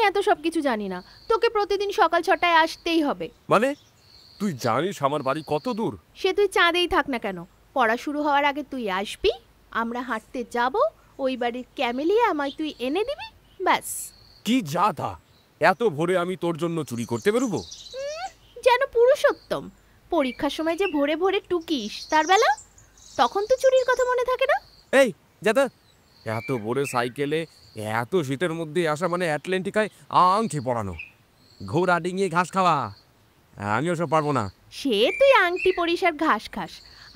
এত সব কিছু জানি না। তোকে প্রতিদিন সকাল 6টায় আসতেই হবে। মানে তুই জানিস আমার বাড়ি কত দূর? সে তুই চাঁদেই থাক না কেন, পড়া শুরু হওয়ার আগে তুই আসবি, আমরা হাঁটতে যাব, ওই বাড়ির ক্যামেলিয়া আমায় তুই এনে দিবি, ব্যাস। কি যা তা, এত ভোরে আমি তোর জন্য চুরি করতে বেরোবো? যেন পুরুষোত্তম, পরীক্ষার সময় যে ভোরে ভোরে টুকিস তার বেলা, তখন তো চুরির কথা মনে থাকে না। এই যাদা, এত ভোরে সাইকেলে এত শীতের মধ্যে আসা মানে অ্যাটলান্টিকায় আংটি পরানো, ঘোড়া ডিঙিয়ে ঘাস খাওয়া, আমি ওসব পারবো না। সে তুই আংটি পরিস আর ঘাস খাস,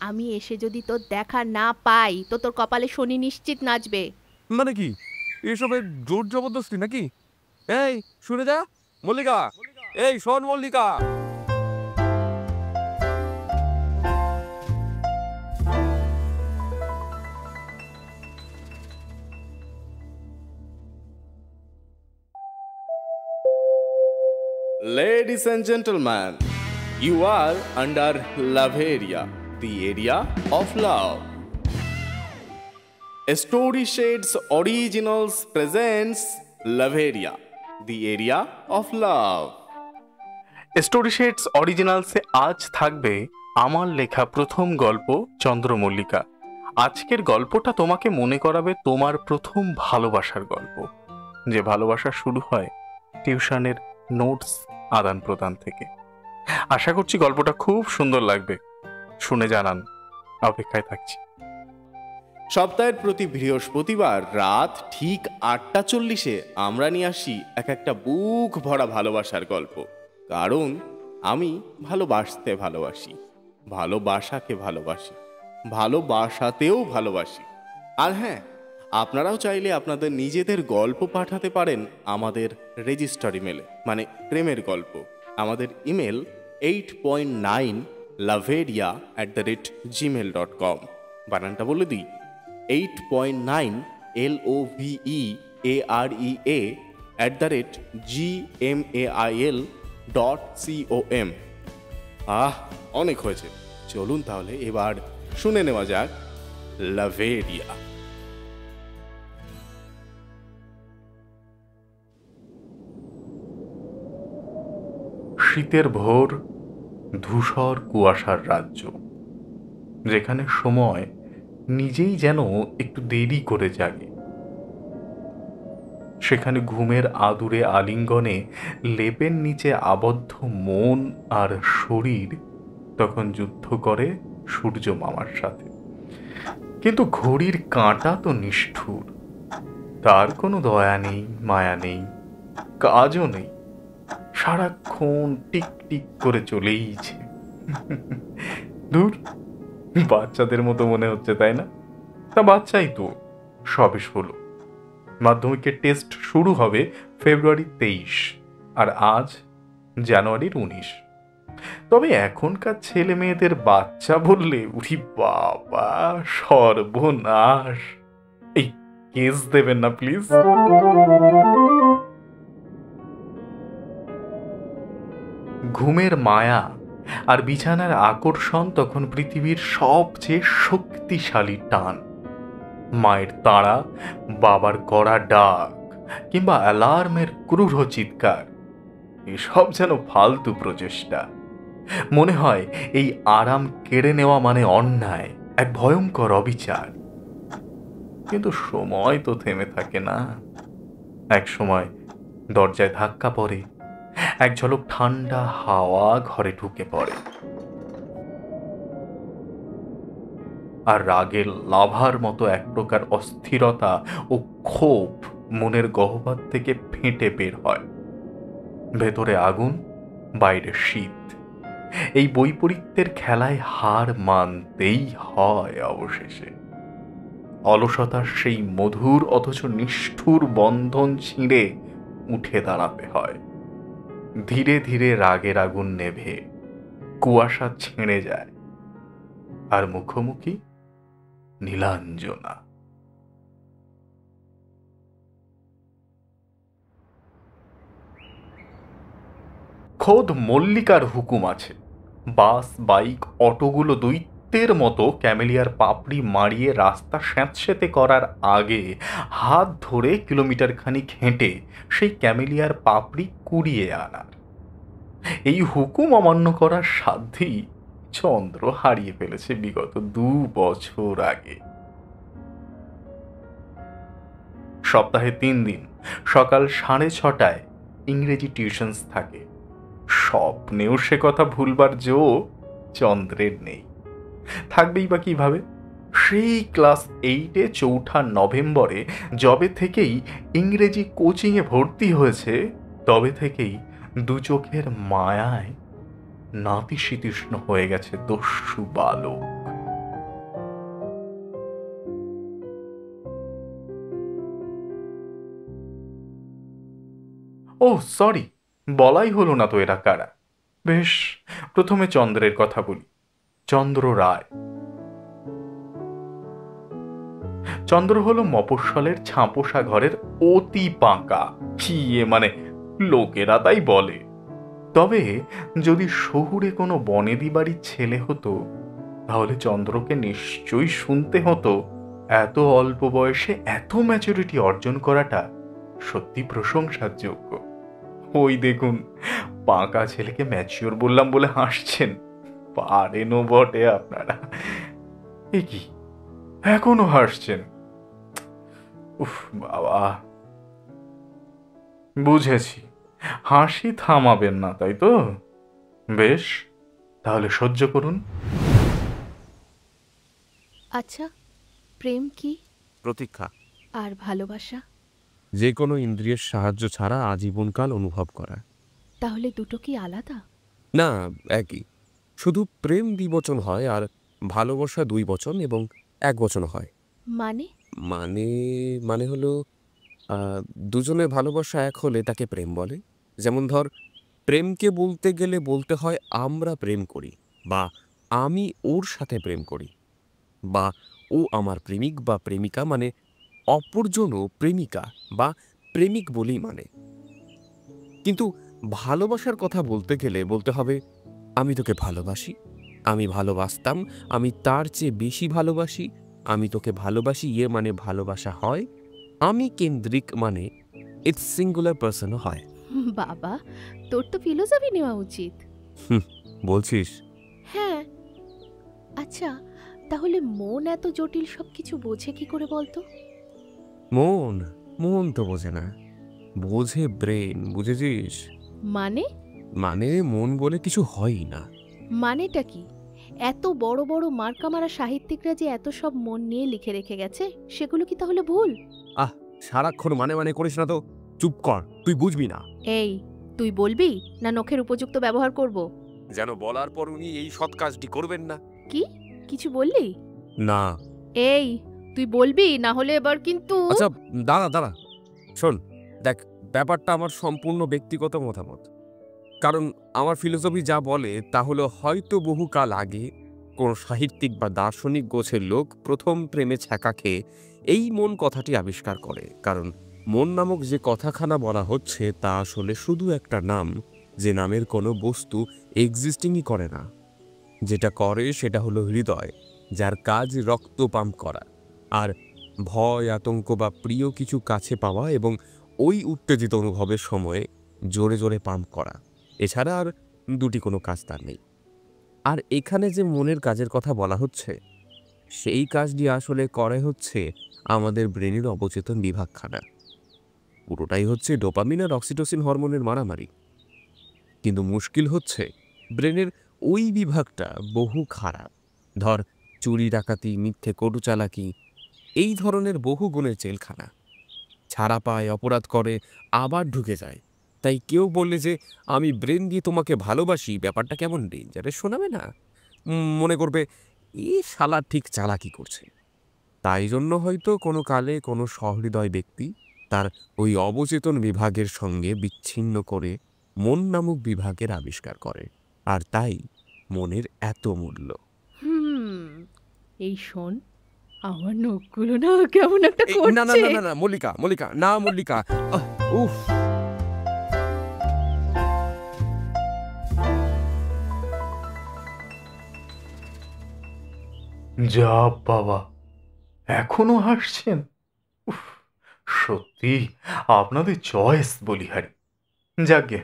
আমি এসে যদি তোর দেখা না পাই তো তোর কপালে শনি নিশ্চিত নাচবে। মানে কি এসবের জোর জবরদস্তি নাকি? এই শুনে যা মল্লিকা, এই শোন Mallika. Ladies and gentlemen, you are under Love Area, the area of love. Story Shades Originals presents Love Area, the area of love. Story shades অরিজিনালসে আজ থাকবে আমার লেখা প্রথম গল্প চন্দ্রমল্লিকা। আজকের গল্পটা তোমাকে মনে করাবে তোমার প্রথম ভালোবাসার গল্প, যে ভালোবাসা শুরু হয় টিউশনের নোটস আদান প্রদান থেকে। আশা করছি গল্পটা খুব সুন্দর লাগবে, শুনে জানান, অপেক্ষায় থাকছি। সপ্তাহের প্রতি বৃহস্পতিবার রাত ঠিক 8:40 আমরা নিয়ে আসি এক একটা বুক ভরা ভালোবাসার গল্প। কারণ আমি ভালোবাসতে ভালোবাসি, ভালোবাসাকে ভালোবাসি, ভালোবাসাতেও ভালোবাসি। আর হ্যাঁ, আপনারাও চাইলে আপনাদের নিজেদের গল্প পাঠাতে পারেন আমাদের রেজিস্টার ইমেলে, মানে প্রেমের গল্প। আমাদের ইমেল 8.9loveria@gmail.com। বানানটা বলে দিই, 8.9 LOVEAREA@gmail.com। অনেক হয়েছে, চলুন তাহলে এবার শুনে নেওয়া যাক লাভেরিয়া। শীতের ভোর, ধূসর কুয়াশার রাজ্য, যেখানে সময় নিজেই যেন একটু দেরি করে জাগে। সেখানে ঘুমের আদুরে আলিঙ্গনে লেপের নিচে আবদ্ধ মন আর শরীর তখন যুদ্ধ করে সূর্য মামার সাথে। কিন্তু ঘড়ির কাঁটা তো নিষ্ঠুর, তার কোনো দয়া নেই, মায়া নেই, কাজও নেই, সারাক্ষণ টিক টিক করে চলেইছে। দূর, বাচ্চাদের মতো মনে হচ্ছে, তাই না? তা বাচ্চাই তো, সবে 16। মাধ্যমিকের টেস্ট শুরু হবে ফেব্রুয়ারি 23, আর আজ জানুয়ারির 19। তবে এখনকার ছেলে মেয়েদের বাচ্চা বললে উরি বাবা, সর্বনাশ। এই কেস দেবেন না প্লিজ। ঘুমের মায়া আর বিছানার আকর্ষণ তখন পৃথিবীর সবচেয়ে শক্তিশালী টান। মায়ের তাড়া, বাবার কড়া ডাক, কিংবা অ্যালার্মের ক্রূর চিৎকার, এসব যেন ফালতু প্রচেষ্টা। মনে হয় এই আরাম কেড়ে নেওয়া মানে অন্যায়, এক ভয়ঙ্কর অবিচার। কিন্তু সময় তো থেমে থাকে না। এক সময় দরজায় ধাক্কা পড়ে, এক ঝলক ঠান্ডা হাওয়া ঘরে ঢুকে পড়ে, আর রাগের লাভার মতো এক প্রকার অস্থিরতা ও ক্ষোভ মনের গহ্বর থেকে ফেটে বের হয়। ভেতরে আগুন, বাইরে শীত। এই বৈপরীত্যের খেলায় হার মানতেই হয় অবশেষে। অলসতার সেই মধুর অথচ নিষ্ঠুর বন্ধন ছিঁড়ে উঠে দাঁড়াতে হয়। ধীরে ধীরে রাগের আগুন নেভে কুয়াশা ছেড়ে যায়, আর মুখোমুখি নীলাঞ্জনা। খোদ মল্লিকার হুকুম আছে, বাস, বাইক, অটোগুলো দৈত্যের দৈত্যের মতো ক্যামেলিয়ার পাপড়ি মারিয়ে রাস্তা স্যাঁতসেঁতে করার আগে হাত ধরে কিলোমিটার খানিক হেঁটে সেই ক্যামেলিয়ার পাপড়ি কুড়িয়ে আনার এই হুকুম অমান্য করার সাধ্যই চন্দ্র হারিয়ে ফেলেছে বিগত 2 বছর আগে। সপ্তাহে 3 দিন সকাল 6:30টায় ইংরেজি টিউশনস থাকে। স্বপ্নেও সে কথা ভুলবার জো চন্দ্রের নেই, থাকবেই বা কিভাবে? সেই ক্লাস 8-এ 4 নভেম্বরে যবে থেকেই ইংরেজি কোচিংয়ে ভর্তি হয়েছে তবে থেকেই 2 চোখের মায়ায় নাতিশীতৃষ্ণ হয়ে গেছে দস্যু বালক। ও সরি, বলাই হলো না তো এরা কারা। বেশ, প্রথমে চন্দ্রের কথা বলি। চন্দ্র রায়। চন্দ্র হলো মফস্বলের ছাপোষা ঘরের অতি পাঁকা, মানে লোকেরা তাই বলে। তবে যদি শহুরে কোনো বনেদি বাড়ির ছেলে হতো তাহলে চন্দ্রকে নিশ্চয়ই শুনতে হতো এত অল্প বয়সে এত ম্যাচুরিটি অর্জন করাটা সত্যি প্রশংসার যোগ্য। ওই দেখুন, পাকা ছেলেকে ম্যাচিওর বললাম বলে হাসছেন, পারেনও বটে আপনারা। এ কি, এখনো হাসছেন? উফ বাবা, বুঝেছি, হাসি থামাবেন না তাই তো? বেশ, তাহলে সহ্য করুন। আচ্ছা, প্রেম কি প্রতীক্ষা, আর ভালোবাসা? যে কোনো ইন্দ্রিয়ের সাহায্য ছাড়া আজীবনকাল অনুভব করা। তাহলে দুটো কি আলাদা? না, একই। শুধু প্রেম 2 বচন হয় আর ভালোবাসা 2 বচন এবং 1 বচন হয়। মানে? মানে মানে হলো দুজনের ভালোবাসা এক হলে তাকে প্রেম বলে। যেমন ধর, প্রেমকে বলতে গেলে বলতে হয় আমরা প্রেম করি, বা আমি ওর সাথে প্রেম করি, বা ও আমার প্রেমিক বা প্রেমিকা, মানে অপরজনও প্রেমিকা বা প্রেমিক বলেই মানে। কিন্তু ভালোবাসার কথা বলতে গেলে বলতে হবে আমি তোকে ভালোবাসি, আমি ভালোবাসতাম, আমি তার চেয়ে বেশি ভালোবাসি, আমি তোকে ভালোবাসি, ইয়ে মানে ভালোবাসা হয়, আমি কেন্দ্রিক মানে ইটস সিঙ্গুলার পার্সনও হয়। বাবা, তোর তো ফিলোসফি নেওয়া উচিত। বলছিস? হ্যাঁ। আচ্ছা, তাহলে মন এত জটিল সব কিছু বোঝে কি করে বলতো? মন মন তো বোঝে না, বোঝে ব্রেন, বুঝেছিস? মানে? মানে মন বলে কিছু হয়ই না। মানেটা কি? এত বড় বড় মার্কা মারা সাহিত্যিকরা যে এত সব মন নিয়ে লিখে রেখে গেছে, সেগুলো কি তাহলে ভুল? সারাক্ষণ মানে মানে করিস না তো, চুপ কর, তুই বুঝবি না। এই, তুই বলবি না নখের উপযুক্ত ব্যবহার করব? যেন বলার পর উনি এই সৎ কাজটি করবেন না। কি কিছু বললি? না। এই, তুই বলবি, না হলে এবার কিন্তু। আচ্ছা, দাঁড়া দাঁড়া, শোন, দেখ, ব্যাপারটা আমার সম্পূর্ণ ব্যক্তিগত মতামত। কারণ আমার ফিলোসফি যা বলে তা হলো হয়তো বহুকাল আগে কোন সাহিত্যিক বা দার্শনিক গোছের লোক প্রথম প্রেমে ছ্যাঁকা খেয়ে এই মন কথাটি আবিষ্কার করে। কারণ মন নামক যে কথাখানা বলা হচ্ছে তা আসলে শুধু একটা নাম, যে নামের কোনো বস্তু এক্সিস্টিংই করে না। যেটা করে সেটা হলো হৃদয়, যার কাজ রক্ত পাম্প করা, আর ভয়, আতঙ্ক বা প্রিয় কিছু কাছে পাওয়া এবং ওই উত্তেজিত অনুভবের সময়ে জোরে জোরে পাম্প করা। এছাড়া আর দুটি কোনো কাজ তার নেই। আর এখানে যে মনের কাজের কথা বলা হচ্ছে, সেই কাজটি আসলে করে হচ্ছে আমাদের ব্রেনের অবচেতন বিভাগখানা। পুরোটাই হচ্ছে ডোপামিন আর অক্সিটোসিন হরমোনের মারামারি। কিন্তু মুশকিল হচ্ছে ব্রেনের ওই বিভাগটা বহু খারাপ। ধর, চুরি, ডাকাতি, মিথ্যে, কটু চালাকি, এই ধরনের বহু গুণের জেলখানা। ছাড়া পায়, অপরাধ করে, আবার ঢুকে যায়। তাই কেউ বললে যে আমি ব্রেন দিয়ে তোমাকে ভালোবাসি, ব্যাপারটা কেমন ডেঞ্জারাস শোনাবে না? মনে করবে এ শালা ঠিক চালাকি করছে। তাই জন্য হয়তো কোনো কালে কোনো সহৃদয় ব্যক্তি তার ওই অবচেতন বিভাগের সঙ্গে বিচ্ছিন্ন করে মন নামক বিভাগের আবিষ্কার করে। আর তাই মনের এত মূল্য। এই শোন, আমার নখগুলো না কেমন একটা না না করছে। না না, মল্লিকা, মল্লিকা, না মল্লিকা, উফ। যা বাবা, এখনো হাসছেন? উফ, সত্যি আপনাদের চয়েস বলিহারি। যাকগে,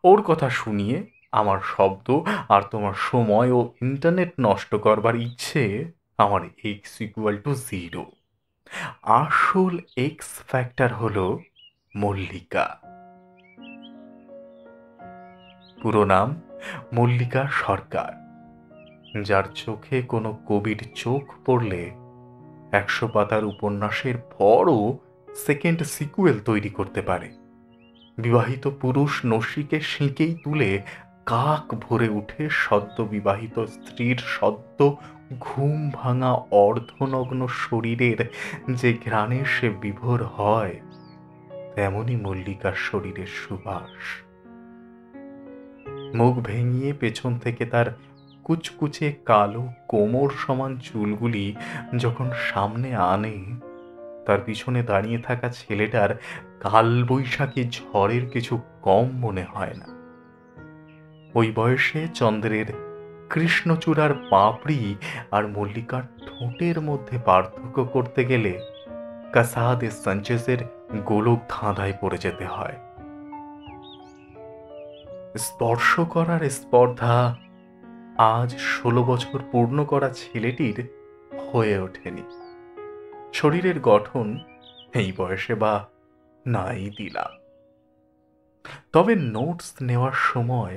ওর কথা শুনিয়ে আমার শব্দ আর তোমার সময় ও ইন্টারনেট নষ্ট করবার ইচ্ছে আমার x=0। আসল এক্স ফ্যাক্টর হলো মল্লিকা। পুরো নাম মল্লিকা সরকার, যার চোখে কোনো কবির চোখ পড়লে 100 পাতার উপন্যাসের পরও সেকেন্ড সিকুয়েল তৈরি করতে পারে। বিবাহিত পুরুষ নসীকে শিঁকেই তুলে কাক ভরে উঠে সদ্য বিবাহিত স্ত্রীর সদ্য ঘুম ভাঙা অর্ধনগ্ন শরীরের যে ঘ্রাণে সে বিভোর হয়, তেমনি মল্লিকার শরীরের সুবাস। মুখ ভেঙিয়ে পেছন থেকে তার কুচকুচে কালো কোমর সমান চুলগুলি যখন সামনে আনে, তার পিছনে দাঁড়িয়ে থাকা ছেলেটার কালবৈশাখী ঝড়ের কিছু কম মনে হয় না। ওই বয়সে চন্দ্রের কৃষ্ণচূড়ার পাপড়ি আর মল্লিকার ঠোঁটের মধ্যে পার্থক্য করতে গেলে কাসাদে সানচেজের গোলক ধাঁধায় পড়ে যেতে হয়। স্পর্শ করার স্পর্ধা আজ 16 বছর পূর্ণ করা ছেলেটির হয়ে ওঠেনি। শরীরের গঠন এই বয়সে বা নাই দিলাম। তবে নোটস নেওয়ার সময়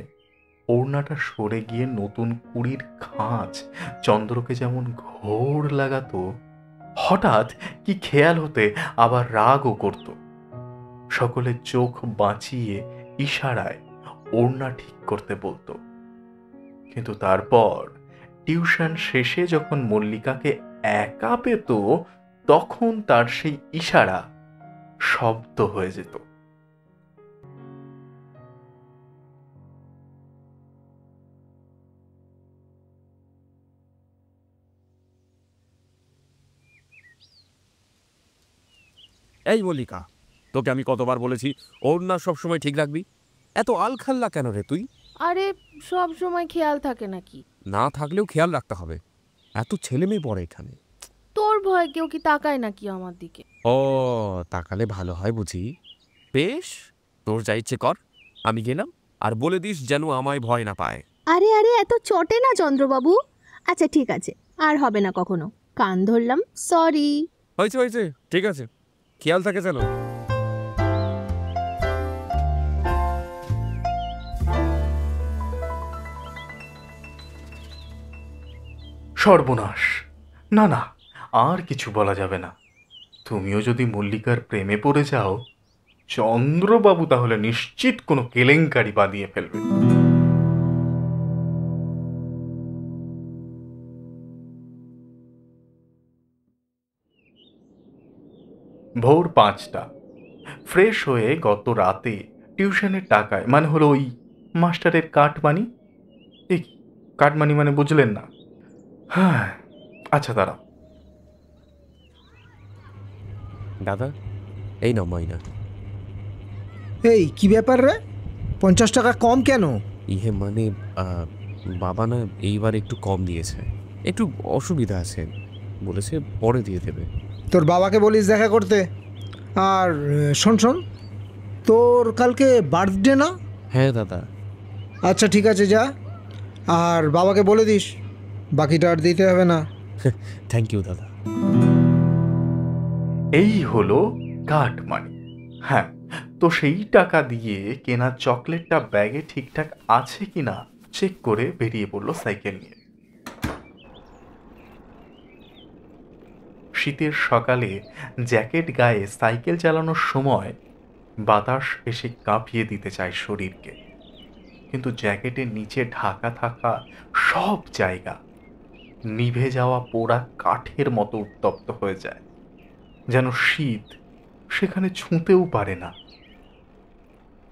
ওড়নাটা সরে গিয়ে নতুন কুড়ির খাঁজ চন্দ্রকে যেমন ঘোর লাগাতো, হঠাৎ কি খেয়াল হতে আবার রাগও করত। সকলে চোখ বাঁচিয়ে ইশারায় ওড়না ঠিক করতে বলতো। কিন্তু তারপর টিউশন শেষে যখন মল্লিকাকে একা পেত, তখন তার সেই ইশারা শব্দ হয়ে যেত। এই মল্লিকা, তোকে আমি কতবার বলেছি ওর না সবসময় ঠিক রাখবি? এত আলখাল্লা কেন রে তুই? আরে সব সময় খেয়াল থাকে নাকি? না থাকলেও খেয়াল রাখতে হবে, এত ছেলে মেয়ে পড়ে এখানে। তোর ভয় কেউ কি তাকায় নাকি আমার দিকে? ও, তাকালে ভালো হয় বুঝি? বেশ, তোর যা ইচ্ছে কর, আমি গেলাম। আর বলে দিস যেন আমায় ভয় না পায়। আরে আরে, এত চটে না চন্দ্রবাবু। আচ্ছা ঠিক আছে, আর হবে না কখনো। কান ধরলাম, সরি। হয়েছে হয়েছে, ঠিক আছে, খেয়াল থাকে যেন। সর্বনাশ! না না, আর কিছু বলা যাবে না। তুমিও যদি মল্লিকার প্রেমে পড়ে যাও, চন্দ্রবাবু তাহলে নিশ্চিত কোনো কেলেঙ্কারি বাঁধিয়ে ফেলবে। ভোর 5টা। ফ্রেশ হয়ে গত রাতে টিউশনের টাকায়, মানে হলো ওই মাস্টারের কাটমানি। এই কাটমানি মানে বুঝলেন না? হ্যাঁ, আচ্ছা দাঁড়াও। দাদা, এই নাও মাইনা। এই কি ব্যাপার রে? 50 টাকা কম কেন? ইহে মানে বাবা না এইবার একটু কম দিয়েছে, একটু অসুবিধা আছে, বলেছে পরে দিয়ে দেবে। তোর বাবাকে বলিস দেখা করতে। আর শোন শোন, তোর কালকে বার্থডে না? হ্যাঁ দাদা। আচ্ছা ঠিক আছে, যা আর বাবাকে বলে দিস, বাকিটা আর দিতে হবে না। থ্যাংক ইউ দাদা। এই হলো কাটমানি। হ্যাঁ, তো সেই টাকা দিয়ে কেনা চকলেটটা ব্যাগে ঠিকঠাক আছে কিনা চেক করে বেরিয়ে পড়লো সাইকেল নিয়ে। শীতের সকালে জ্যাকেট গায়ে সাইকেল চালানোর সময় বাতাস এসে কাঁপিয়ে দিতে চায় শরীরকে, কিন্তু জ্যাকেটের নিচে ঢাকা থাকা সব জায়গা নিভে যাওয়া পোড়া কাঠের মতো উত্তপ্ত হয়ে যায়, যেন শীত সেখানে ছুঁতেও পারে না।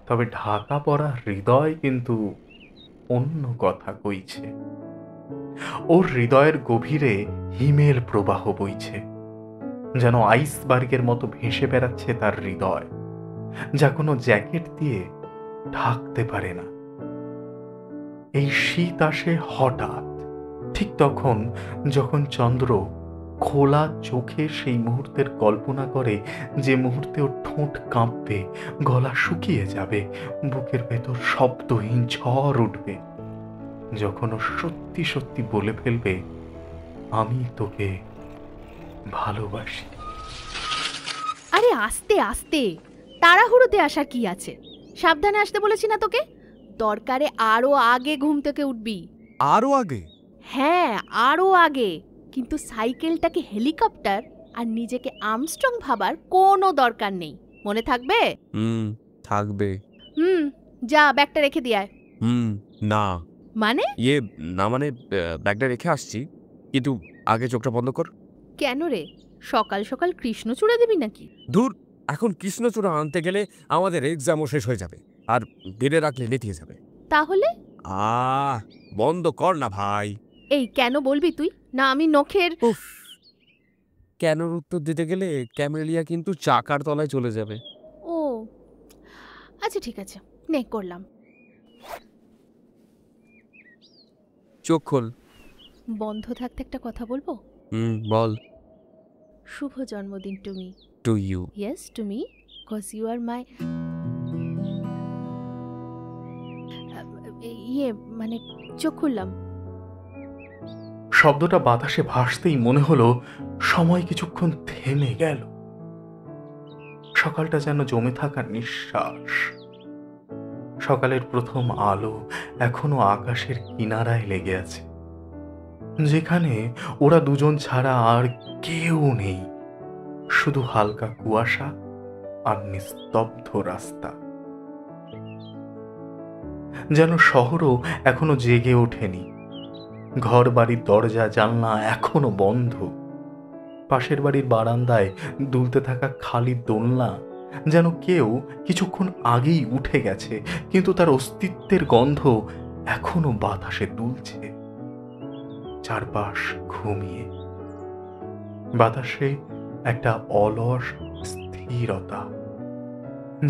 তবে ঢাকা পড়া হৃদয় কিন্তু অন্য কথা কইছে। ওর হৃদয়ের গভীরে হিমেল প্রবাহ বইছে, যেন আইসবার্গের মতো ভেসে বেড়াচ্ছে তার হৃদয়, যা কোনো জ্যাকেট দিয়ে ঢাকতে পারে না। এই শীত আসে হঠাৎ, ঠিক তখন যখন চন্দ্র খোলা চোখে সেই মুহূর্তের কল্পনা করে, যে মুহূর্তে ওর ঠোঁট কাঁপবে, গলা শুকিয়ে যাবে, বুকের ভেতর শব্দহীন ঝড় উঠবে, যখন ও সত্যি সত্যি বলে ফেলবে, আমি তোকে ভালোবাসি। আরে আস্তে আস্তে, তাড়াহুড়োতে আসার কি আছে? সাবধানে আসতে বলেছি না তোকে? দরকারে আরো আগে ঘুম থেকে উঠবি। আরও আগে? হ্যাঁ, আরো আগে। কিন্তু সাইকেলটাকে হেলিকপ্টার আর নিজেকে আর্মস্ট্রং ভাবার কোনো দরকার নেই। মনে থাকবে? থাকবে। যা, ব্যাগটা রেখে দিয়ে আয়। না মানে? না মানে ব্যাগটা রেখে আসছি, কিন্তু আগে চোখটা বন্ধ কর। কেন রে, সকাল সকাল কৃষ্ণচূড়া দিবি নাকি? দূর, এখন কৃষ্ণচূড়া আনতে গেলে আমাদের এক্সামও শেষ হয়ে যাবে, আর বেড়ে রাখলে নেতিয়ে যাবে। তাহলে বন্ধ কর না ভাই। এই কেন বলবি তুই? না আমি নখের। উফ, কেনর উত্তর দিতে গেলে ক্যামেলিয়া কিন্তু চাকার তলায় চলে যাবে। ও আচ্ছা, ঠিক আছে, নে করলাম। চোখ খোল। বন্ধ থাকতে একটা কথা বলবো? বল। শুভ জন্মদিন to me. To you. Yes, to me, because you are my মানে চোখ খুললাম। শব্দটা বাতাসে ভাসতেই মনে হলো সময় কিছুক্ষণ থেমে গেল। সকালটা যেন জমে থাকা নিঃশ্বাস। সকালের প্রথম আলো এখনো আকাশের কিনারায় লেগে আছে, যেখানে ওরা দুজন ছাড়া আর কেউ নেই, শুধু হালকা কুয়াশা আর নিস্তব্ধ রাস্তা। যেন শহরও এখনো জেগে ওঠেনি, ঘর বাড়ির দরজা জানলা এখনো বন্ধ। পাশের বাড়ির বারান্দায় দুলতে থাকা খালি দোলনা যেন কেউ কিছুক্ষণ আগেই উঠে গেছে, কিন্তু তার অস্তিত্বের গন্ধ এখনো বাতাসে দুলছে। চারপাশ ঘুমিয়ে, বাতাসে একটা অলস স্থিরতা,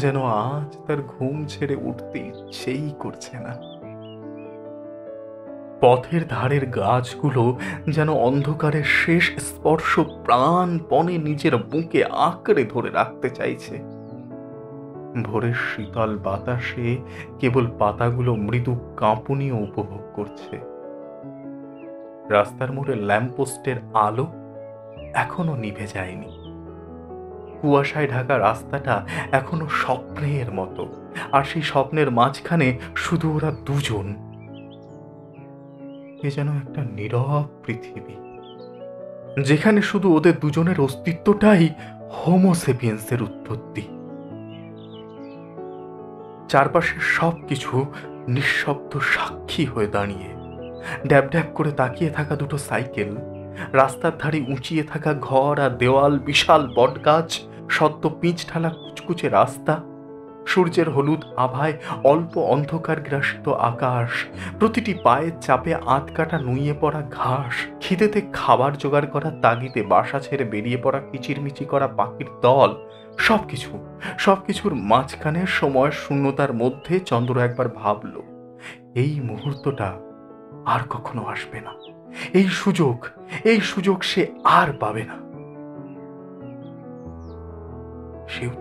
যেন আজ তার ঘুম ছেড়ে উঠতে ইচ্ছেই করছে না। পথের ধারের গাছগুলো যেন অন্ধকারের শেষ স্পর্শ প্রাণপণে নিজের বুকে আঁকড়ে ধরে রাখতে চাইছে। ভোরের শীতল বাতাসে কেবল পাতাগুলো মৃদু কাঁপুনিও উপভোগ করছে। রাস্তার মোড়ে ল্যাম্পপোস্টের আলো এখনো নিভে যায়নি। কুয়াশায় ঢাকা রাস্তাটা এখনো স্বপ্নের মতো, আর সেই স্বপ্নের মাঝখানে শুধু ওরা দুজন। এ যেন একটা নীরব পৃথিবী, যেখানে শুধু ওদের দুজনের অস্তিত্বটাই হোমোসেপিয়েন্সের উৎপত্তি। চারপাশের সবকিছু নিঃশব্দ সাক্ষী হয়ে দাঁড়িয়ে, ড্যাব ড্যাব করে তাকিয়ে থাকা দুটো সাইকেল, রাস্তার ধারে উঁচিয়ে থাকা ঘর আর দেওয়াল, বিশাল বটগাছ, সদ্য পিচ ঢালা কুচকুচে রাস্তা, সূর্যের হলুদ আভায় অল্প অন্ধকার গ্রাসিত আকাশ, প্রতিটি পায়ের চাপে আধকাটা নুইয়ে পড়া ঘাস, খিদেতে খাবার জোগাড় করার তাগিদে বাসা ছেড়ে বেরিয়ে পড়া কিচিরমিচি করা পাখির দল, সবকিছুর মাঝখানে সময়ের শূন্যতার মধ্যে চন্দ্র একবার ভাবল, এই মুহূর্তটা আর কখনো আসবে না। এই সুযোগ সে আর পাবে না। সেও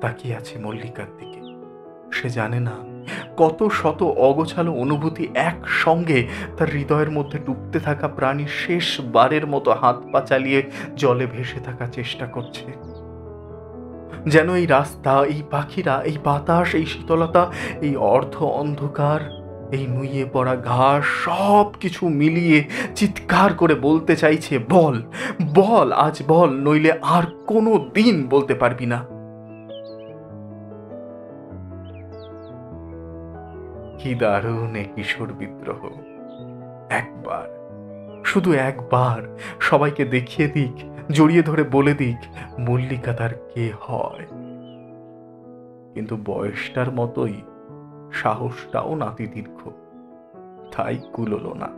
তাকিয়ে আছে মল্লিকার দিকে। সে জানে না কত শত অগোছালো অনুভূতি একসঙ্গে তার হৃদয়ের মধ্যে ডুবতে থাকা প্রাণী শেষবারের মতো হাত পা চালিয়ে জলে ভেসে থাকার চেষ্টা করছে। যেন এই রাস্তা, এই পাখিরা, এই বাতাস, এই শীতলতা, এই অর্ধ অন্ধকার, এই নুইয়ে পড়া ঘাস, সব কিছু মিলিয়ে চিৎকার করে বলতে চাইছে, বল বল, আজ বল, নইলে আর কোনো দিন বলতে পারবি না। কি দারুণ এ কিশোর বিদ্রোহ! একবার, শুধু একবার সবাইকে দেখিয়ে দিক, জড়িয়ে ধরে বলে দিক মল্লিকা তার কে হয়। কিন্তু বয়সটার মতোই সাহসটাও নাতি দীর্ঘ, তাই কুলোলো না।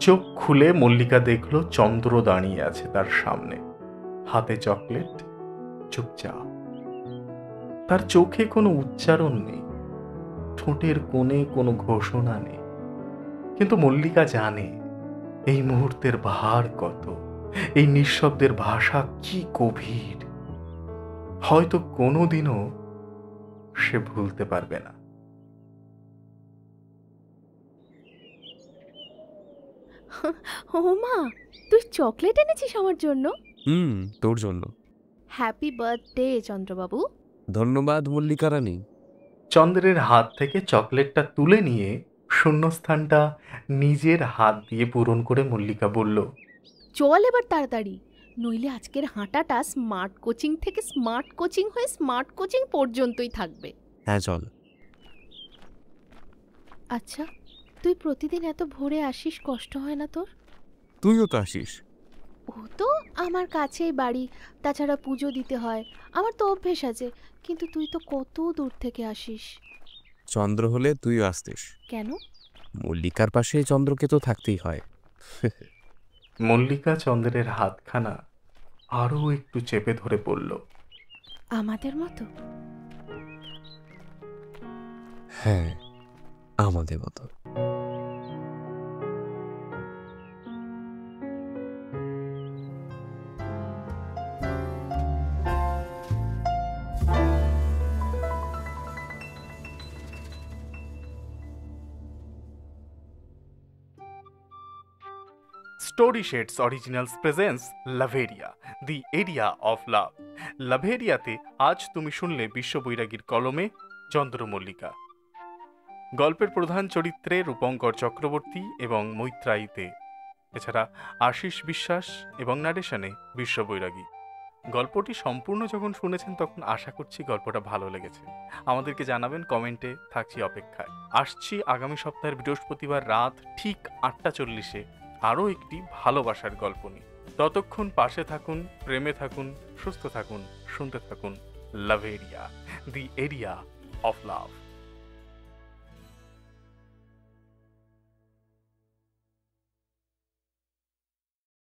চোখ খুলে মল্লিকা দেখল চন্দ্র দাঁড়িয়ে আছে তার সামনে, হাতে চকলেট, চুপচাপ। তার চোখে কোনো উচ্চারণ নেই, ঠোঁটের কোণে কোনো ঘোষণা নেই, কিন্তু মল্লিকা জানে এই মুহূর্তের ভার কত, এই নিঃশব্দের ভাষা কি গভীর। হয়তো কোনোদিনও সে ভুলতে পারবে না। ও মা, তুই চকলেট এনেছিস আমার জন্য? তোর জন্য। Happy birthday Chandrababu. ধন্যবাদ মল্লিকা রানী। চন্দ্রের হাত থেকে চকলেটটা তুলে নিয়ে শূন্যস্থানটা নিজের হাত দিয়ে পূরণ করে মল্লিকা বলল, চল এবার তাড়াতাড়ি, নইলে আজকের হাঁটাটা স্মার্ট কোচিং থেকে স্মার্ট কোচিং হয়ে স্মার্ট কোচিং পর্যন্তই থাকবে। হ্যাঁ চল। আচ্ছা, তুই প্রতিদিন এত ভোরে আসিস, কষ্ট হয় না তোর? তুইও তো আসিস। ও তো আমার কাছেই বাড়ি, তাছাড়া পুজো দিতে হয়, আমার তো অভ্যেস আছে। কিন্তু তুই তো কত দূর থেকে আসিস। চন্দ্র হলে তুইও আসতিস। কেন? মল্লিকার পাশে চন্দ্রকে তো থাকতেই হয়। মল্লিকা চন্দ্রের হাতখানা আরো একটু চেপে ধরে বলল, আমাদের মতো? হ্যাঁ, আমাদের মতো। Story shades originals presents Loveria, the area of love. লাভেরিয়াতে আজ তুমি শুনলে বিশ্ববৈরাগীর কলমে চন্দ্রমল্লিকা। গল্পের প্রধান চরিত্রে রূপঙ্কর চক্রবর্তী এবং মৈত্রায়ীতে, এছাড়া আশিস বিশ্বাস এবং নারেশনে বিশ্ববৈরাগী। গল্পটি সম্পূর্ণ যখন শুনেছেন তখন আশা করছি গল্পটা ভালো লেগেছে। আমাদেরকে জানাবেন কমেন্টে, থাকছি অপেক্ষায়। আসছি আগামী সপ্তাহের বৃহস্পতিবার রাত ঠিক 8:40-এ আরও একটি ভালোবাসার গল্প নিয়ে। ততক্ষণ পাশে থাকুন, প্রেমে থাকুন, সুস্থ থাকুন, শুনতে থাকুন লাভেরিয়া, দি এরিয়া অফ লাভ।